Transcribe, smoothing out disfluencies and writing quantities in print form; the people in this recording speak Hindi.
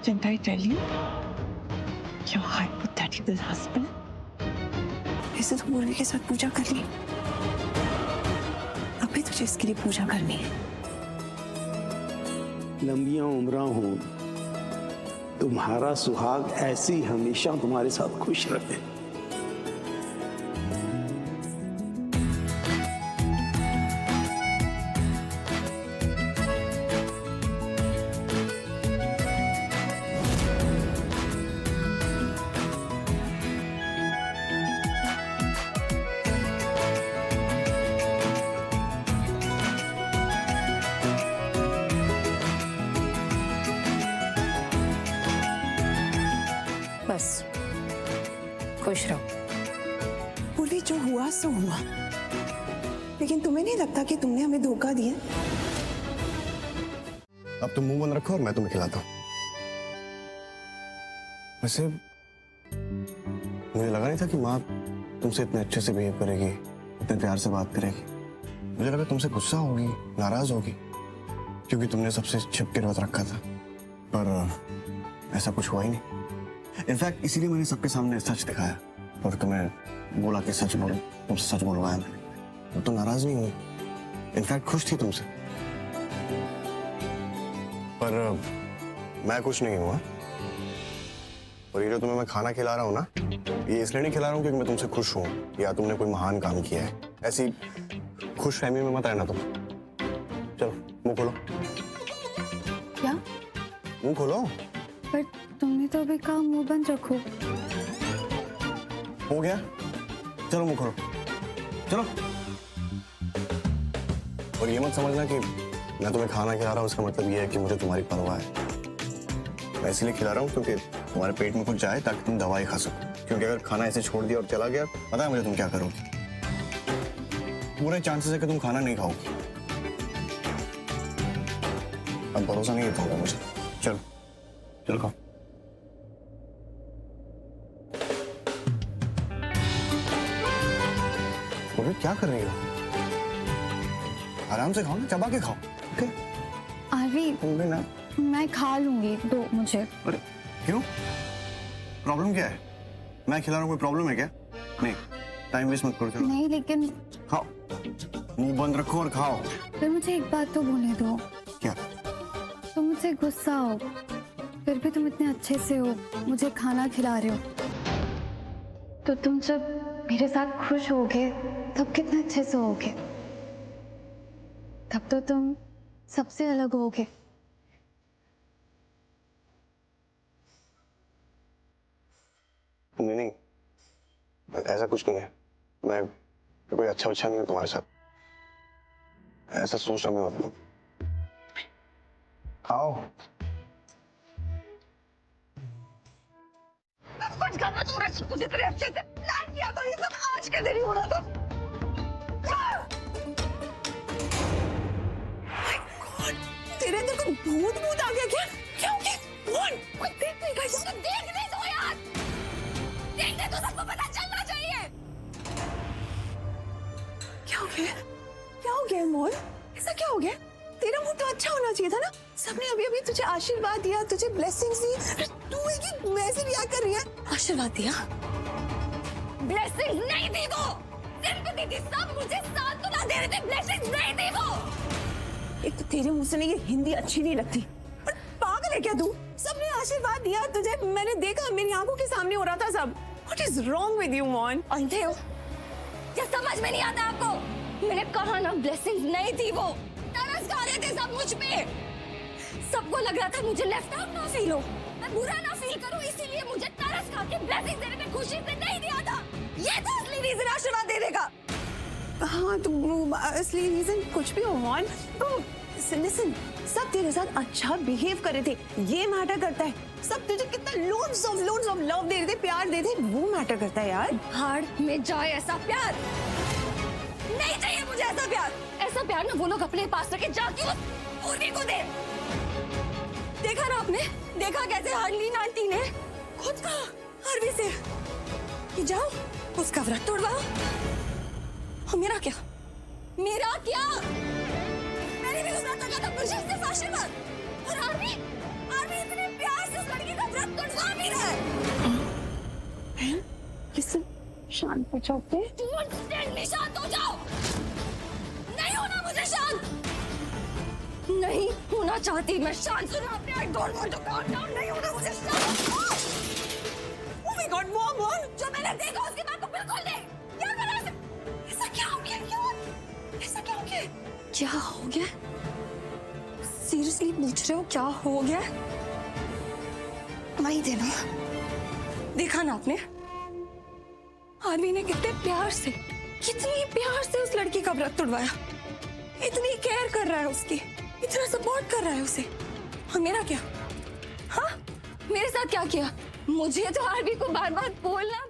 Didn't I tell you? Your hypothetical husband? ऐसे तो मुर्गी के साथ पूजा कर ली, अभी तुझे इसके लिए पूजा करनी है। लंबियां उम्रां हो, तुम्हारा सुहाग ऐसे ही हमेशा तुम्हारे साथ खुश रहे। बस खुश रहो। पूर्वी जो हुआ सो हुआ, लेकिन तुम्हें नहीं लगता कि तुमने हमें धोखा दिया? अब तुम मुंह बंद रखो और मैं तुम्हें खिलाता हूँ। वैसे मुझे लगा नहीं था कि माँ तुमसे इतने अच्छे से बिहेव करेगी, इतने प्यार से बात करेगी। मुझे लगा तुमसे गुस्सा होगी, नाराज होगी, क्योंकि तुमने सबसे छिप के व्रत रखा था। पर ऐसा कुछ हुआ ही नहीं। इनफैक्ट इसीलिए मैंने सबके सामने सच दिखाया और तुम्हें बोला कि सच बोलो, तुमसे सच बोलवाया मैंने। वो तो नाराज नहीं हुई, इनफैक्ट खुश थी तुमसे। पर मैं खुश नहीं हुआ। और ये जो तुम्हें मैं खाना खिला रहा हूँ ना, ये इसलिए नहीं खिला रहा हूँ क्योंकि मैं तुमसे खुश हूँ या तुमने कोई महान काम किया है। ऐसी खुश फहमी में मत रहना तुम। चलो मुंह खोलो। क्या? मुंह खोलो। पर तुमने तो अभी कहा मुंह बंद रखो। हो गया, चलो मुंह खोलो, चलो। और ये मत समझना कि मैं तुम्हें खाना खिला रहा हूँ उसका मतलब ये है कि मुझे तुम्हारी परवाह है। मैं इसलिए खिला रहा हूँ क्योंकि तुम्हारे पेट में कुछ जाए ताकि तुम दवाई खा सको। क्योंकि अगर खाना ऐसे छोड़ दिया और चला गया, पता है मुझे तुम क्या करोगे। पूरे चांसेस है कि तुम खाना नहीं खाओगे। अब भरोसा नहीं होगा मुझे। चलो चलो खाओ। बोलो क्या कर रही हो? आराम से खाओ ना, चबा के खाओ। ओके? आरवी, तुमने ना, मैं खा लूंगी, दो मुझे। अरे क्यों? प्रॉब्लम क्या है? मैं खिला रहा हूँ, कोई प्रॉब्लम है क्या? नहीं, टाइम वेस्ट मत करो। चलो नहीं, लेकिन खाओ, मुंह बंद रखो और खाओ। फिर मुझे एक बात तो बोलने दो। क्या? तुम मुझसे गुस्सा हो, फिर भी तुम इतने अच्छे से हो, मुझे खाना खिला रहे हो। तो तुम जब मेरे साथ खुश होगे तब कितने अच्छे से होगे। तब तो तुम सबसे अलग होगे। नहीं नहीं, ऐसा कुछ नहीं है। मैं कोई अच्छा नहीं हूँ तुम्हारे साथ, ऐसा सोचना भी मत। खाओ। कुछ करना तो रहे, मुझे तेरे अच्छे से प्लान किया था, ये सब आज के दिन ही होना था। तेरे अंदर कोई भूत आ गया क्या? क्या हो गया? भूत? कोई देख नहीं गई, तो देखने दो यार। देखने तो सबको पता चलना चाहिए। क्या हो गया? क्या हो गया मोल? ऐसा क्या हो गया? तेरा मूड तो अच्छा होना चाहिए था ना। सबने अभी अभी तुझे आशीर्वाद दिया, तुझे ब्लेसिंग्स दी, तू एक ही वैसे रिएक्ट कर रही है। आशीर्वाद दिया? ब्लेसिंग्स नहीं दी वो, सिर्फ दी थी। सब मुझे सांत्वना दे रहे थे, ब्लेसिंग्स नहीं दी वो। एक तो तेरे मुंह से नहीं, ये हिंदी अच्छी नहीं लगती। पर पागल है क्या तू? सबने आशीर्वाद दिया तुझे, मैंने देखा, मेरी आंखों के सामने हो रहा था सब। What is wrong with you, Mon? अंधे हो क्या? समझ में नहीं आता आपको? मैंने कहा ना, ब्लेसिंग्स नहीं थी वो। तरस खा रहे थे सब मुझ पे। सबको लग रहा था मुझे लेफ्ट आउट ना फील हो, मैं बुरा ना फील करूं, इसीलिए मुझे तरस खा के ब्लेसिंग्स देने में खुशी से नहीं दिया था। ये था असली रीजन आशीर्वाद देने का। हाँ, तो असली रीजन कुछ भी हो मॉन, लिसन, सब तेरे साथ अच्छा बिहेव कर रहे थे, ये मैटर करता है। सब तुझे कितना लोड्स ऑफ लव दे रहे थे, प्यार दे रहे थे, वो मैटर करता है यार। हार्ड में जाए ऐसा प्यार नहीं चाहिए मुझे। ऐसा प्यार, ऐसा प्यार ना वो लोग अपने पास रखे जाके उस पूर्वी को दे। देखा ना आपने, देखा कैसे हरलीन आंटी ने खुद कहा हरवी से कि जाओ उसका व्रत तोड़वाओ। और मेरा क्या? मेरा क्या? मैंने भी उस व्रत का था, मुझे सिर्फ आशीर्वाद। और आरवी इतने प्यार से किधर? लिसन, शांत हो जाओ प्लीज। तू इंस्टेंटली शांत हो जाओ। नहीं होना मुझे शांत। नहीं होना चाहती मैं शांत। सुनो अपने I don't want to calm down। नहीं होना मुझे शांत। Oh my God, Mom, Mom! जो मैंने देखा उसकी बात को बिल्कुल नहीं। क्या करा ऐसे? ऐसा क्या हो गया यार? ऐसा क्या हो गया? क्या हो गया? सीरियसली पूछ रहे हो क्या हो गया? वही देना। देखा ना आपने? आदमी ने कितने प्यार से उस लड़की का व्रत तोड़वाया। इतनी केयर कर रहा है उसकी, इतना सपोर्ट कर रहा है उसे। और मेरा क्या? हाँ, मेरे साथ क्या किया? मुझे तो आरवी को बार बार बोलना